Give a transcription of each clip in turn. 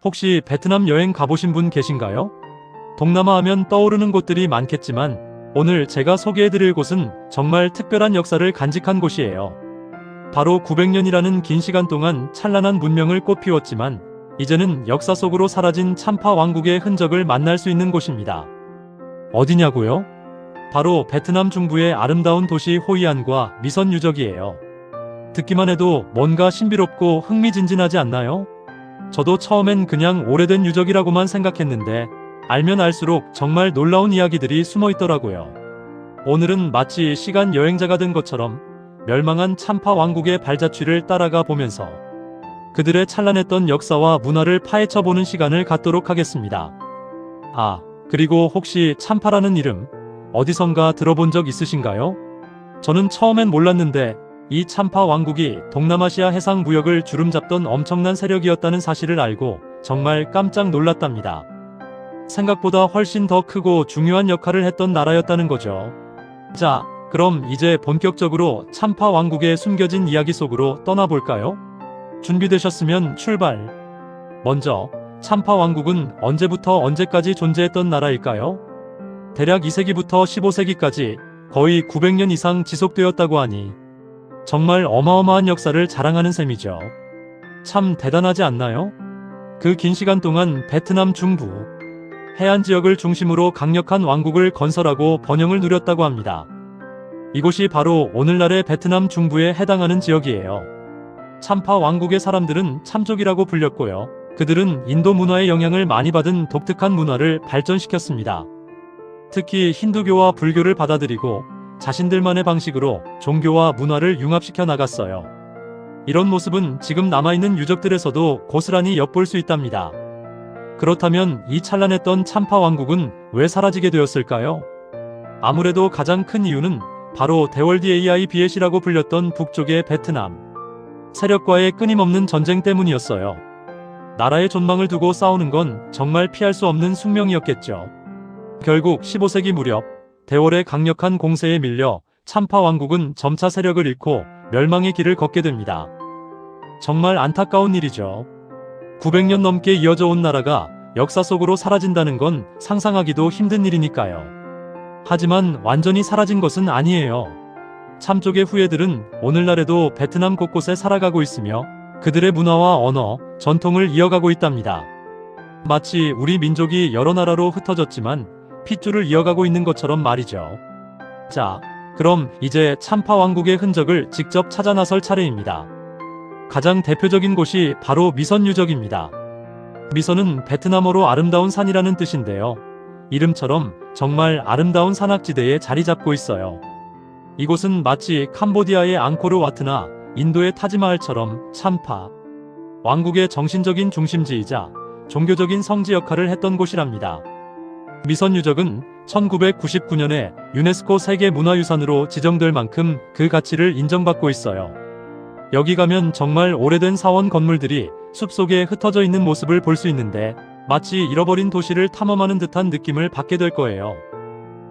혹시 베트남 여행 가보신 분 계신가요? 동남아 하면 떠오르는 곳들이 많겠지만 오늘 제가 소개해드릴 곳은 정말 특별한 역사를 간직한 곳이에요. 바로 900년이라는 긴 시간 동안 찬란한 문명을 꽃피웠지만 이제는 역사 속으로 사라진 참파 왕국의 흔적을 만날 수 있는 곳입니다. 어디냐고요? 바로 베트남 중부의 아름다운 도시 호이안과 미선 유적이에요. 듣기만 해도 뭔가 신비롭고 흥미진진하지 않나요? 저도 처음엔 그냥 오래된 유적이라고만 생각했는데 알면 알수록 정말 놀라운 이야기들이 숨어 있더라고요. 오늘은 마치 시간 여행자가 된 것처럼 멸망한 참파 왕국의 발자취를 따라가 보면서 그들의 찬란했던 역사와 문화를 파헤쳐보는 시간을 갖도록 하겠습니다. 그리고 혹시 참파라는 이름 어디선가 들어본 적 있으신가요? 저는 처음엔 몰랐는데 이 참파 왕국이 동남아시아 해상 무역을 주름잡던 엄청난 세력이었다는 사실을 알고 정말 깜짝 놀랐답니다. 생각보다 훨씬 더 크고 중요한 역할을 했던 나라였다는 거죠. 자, 그럼 이제 본격적으로 참파 왕국의 숨겨진 이야기 속으로 떠나볼까요? 준비되셨으면 출발! 먼저 참파 왕국은 언제부터 언제까지 존재했던 나라일까요? 대략 2세기부터 15세기까지 거의 900년 이상 지속되었다고 하니 정말 어마어마한 역사를 자랑하는 셈이죠. 참 대단하지 않나요? 그 긴 시간 동안 베트남 중부 해안 지역을 중심으로 강력한 왕국을 건설하고 번영을 누렸다고 합니다. 이곳이 바로 오늘날의 베트남 중부에 해당하는 지역이에요. 참파 왕국의 사람들은 참족이라고 불렸고요. 그들은 인도 문화의 영향을 많이 받은 독특한 문화를 발전시켰습니다. 특히 힌두교와 불교를 받아들이고 자신들만의 방식으로 종교와 문화를 융합시켜 나갔어요. 이런 모습은 지금 남아있는 유적들에서도 고스란히 엿볼 수 있답니다. 그렇다면 이 찬란했던 참파 왕국은 왜 사라지게 되었을까요? 아무래도 가장 큰 이유는 바로 대월디에이아이 비엣이라고 불렸던 북쪽의 베트남 세력과의 끊임없는 전쟁 때문이었어요. 나라의 존망을 두고 싸우는 건 정말 피할 수 없는 숙명이었겠죠. 결국 15세기 무렵 대월의 강력한 공세에 밀려 참파 왕국은 점차 세력을 잃고 멸망의 길을 걷게 됩니다. 정말 안타까운 일이죠. 900년 넘게 이어져 온 나라가 역사 속으로 사라진다는 건 상상하기도 힘든 일이니까요. 하지만 완전히 사라진 것은 아니에요. 참족의 후예들은 오늘날에도 베트남 곳곳에 살아가고 있으며 그들의 문화와 언어, 전통을 이어가고 있답니다. 마치 우리 민족이 여러 나라로 흩어졌지만 핏줄을 이어가고 있는 것처럼 말이죠. 자, 그럼 이제 참파 왕국의 흔적을 직접 찾아 나설 차례입니다. 가장 대표적인 곳이 바로 미선 유적입니다. 미선은 베트남어로 아름다운 산이라는 뜻인데요. 이름처럼 정말 아름다운 산악지대에 자리 잡고 있어요. 이곳은 마치 캄보디아의 앙코르와트나 인도의 타지마할처럼 참파 왕국의 정신적인 중심지이자 종교적인 성지 역할을 했던 곳이랍니다. 미선 유적은 1999년에 유네스코 세계문화유산으로 지정될 만큼 그 가치를 인정받고 있어요. 여기 가면 정말 오래된 사원 건물들이 숲속에 흩어져 있는 모습을 볼 수 있는데 마치 잃어버린 도시를 탐험하는 듯한 느낌을 받게 될 거예요.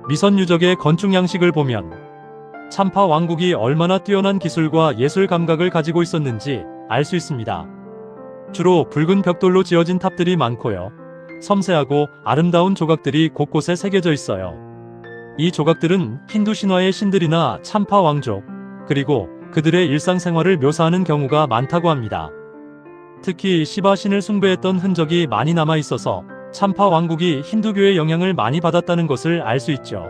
미선 유적의 건축 양식을 보면 참파 왕국이 얼마나 뛰어난 기술과 예술 감각을 가지고 있었는지 알 수 있습니다. 주로 붉은 벽돌로 지어진 탑들이 많고요. 섬세하고 아름다운 조각들이 곳곳에 새겨져 있어요. 이 조각들은 힌두 신화의 신들이나 참파 왕족, 그리고 그들의 일상생활을 묘사하는 경우가 많다고 합니다. 특히 시바 신을 숭배했던 흔적이 많이 남아 있어서 참파 왕국이 힌두교의 영향을 많이 받았다는 것을 알 수 있죠.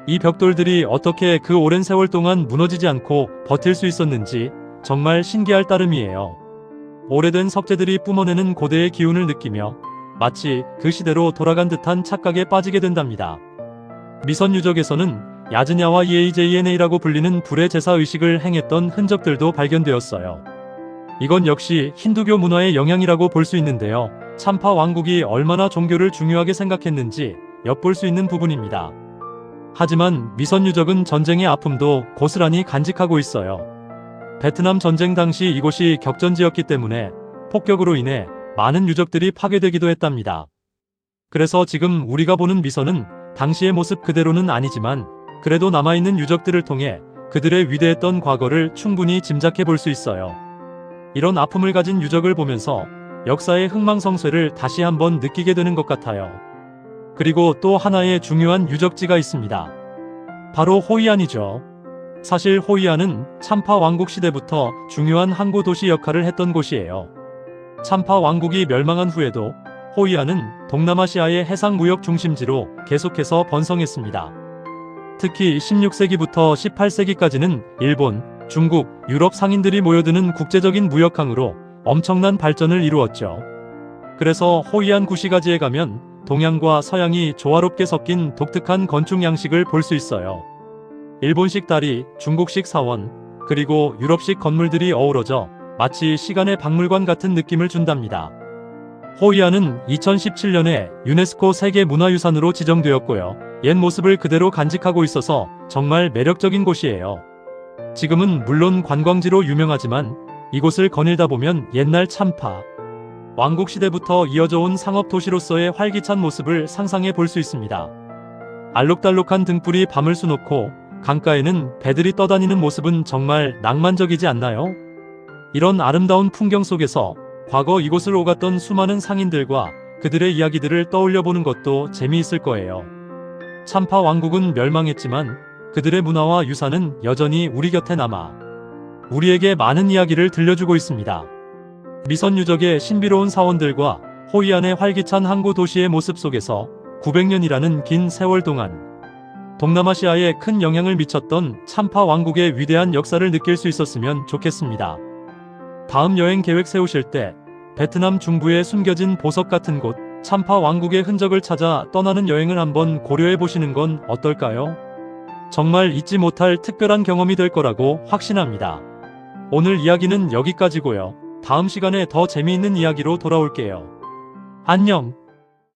이 벽돌들이 어떻게 그 오랜 세월 동안 무너지지 않고 버틸 수 있었는지 정말 신기할 따름이에요. 오래된 석재들이 뿜어내는 고대의 기운을 느끼며 마치 그 시대로 돌아간 듯한 착각에 빠지게 된답니다. 미선 유적에서는 야즈냐와 이에이제이엔에이라고 불리는 불의 제사 의식을 행했던 흔적들도 발견되었어요. 이건 역시 힌두교 문화의 영향이라고 볼 수 있는데요. 참파 왕국이 얼마나 종교를 중요하게 생각했는지 엿볼 수 있는 부분입니다. 하지만 미선 유적은 전쟁의 아픔도 고스란히 간직하고 있어요. 베트남 전쟁 당시 이곳이 격전지였기 때문에 폭격으로 인해 많은 유적들이 파괴되기도 했답니다. 그래서 지금 우리가 보는 미선은 당시의 모습 그대로는 아니지만 그래도 남아있는 유적들을 통해 그들의 위대했던 과거를 충분히 짐작해 볼 수 있어요. 이런 아픔을 가진 유적을 보면서 역사의 흥망성쇠를 다시 한번 느끼게 되는 것 같아요. 그리고 또 하나의 중요한 유적지가 있습니다. 바로 호이안이죠. 사실 호이안은 참파 왕국 시대부터 중요한 항구 도시 역할을 했던 곳이에요. 참파 왕국이 멸망한 후에도 호이안은 동남아시아의 해상 무역 중심지로 계속해서 번성했습니다. 특히 16세기부터 18세기까지는 일본, 중국, 유럽 상인들이 모여드는 국제적인 무역항으로 엄청난 발전을 이루었죠. 그래서 호이안 구시가지에 가면 동양과 서양이 조화롭게 섞인 독특한 건축 양식을 볼 수 있어요. 일본식 다리, 중국식 사원, 그리고 유럽식 건물들이 어우러져 마치 시간의 박물관 같은 느낌을 준답니다. 호이안은 2017년에 유네스코 세계문화유산으로 지정되었고요. 옛 모습을 그대로 간직하고 있어서 정말 매력적인 곳이에요. 지금은 물론 관광지로 유명하지만 이곳을 거닐다 보면 옛날 참파 왕국 시대부터 이어져 온 상업 도시로서의 활기찬 모습을 상상해 볼 수 있습니다. 알록달록한 등불이 밤을 수놓고 강가에는 배들이 떠다니는 모습은 정말 낭만적이지 않나요? 이런 아름다운 풍경 속에서 과거 이곳을 오갔던 수많은 상인들과 그들의 이야기들을 떠올려 보는 것도 재미있을 거예요. 참파 왕국은 멸망했지만 그들의 문화와 유산은 여전히 우리 곁에 남아 우리에게 많은 이야기를 들려주고 있습니다. 미선 유적의 신비로운 사원들과 호이안의 활기찬 항구 도시의 모습 속에서 900년이라는 긴 세월 동안 동남아시아에 큰 영향을 미쳤던 참파 왕국의 위대한 역사를 느낄 수 있었으면 좋겠습니다. 다음 여행 계획 세우실 때 베트남 중부에 숨겨진 보석 같은 곳, 참파 왕국의 흔적을 찾아 떠나는 여행을 한번 고려해 보시는 건 어떨까요? 정말 잊지 못할 특별한 경험이 될 거라고 확신합니다. 오늘 이야기는 여기까지고요. 다음 시간에 더 재미있는 이야기로 돌아올게요. 안녕!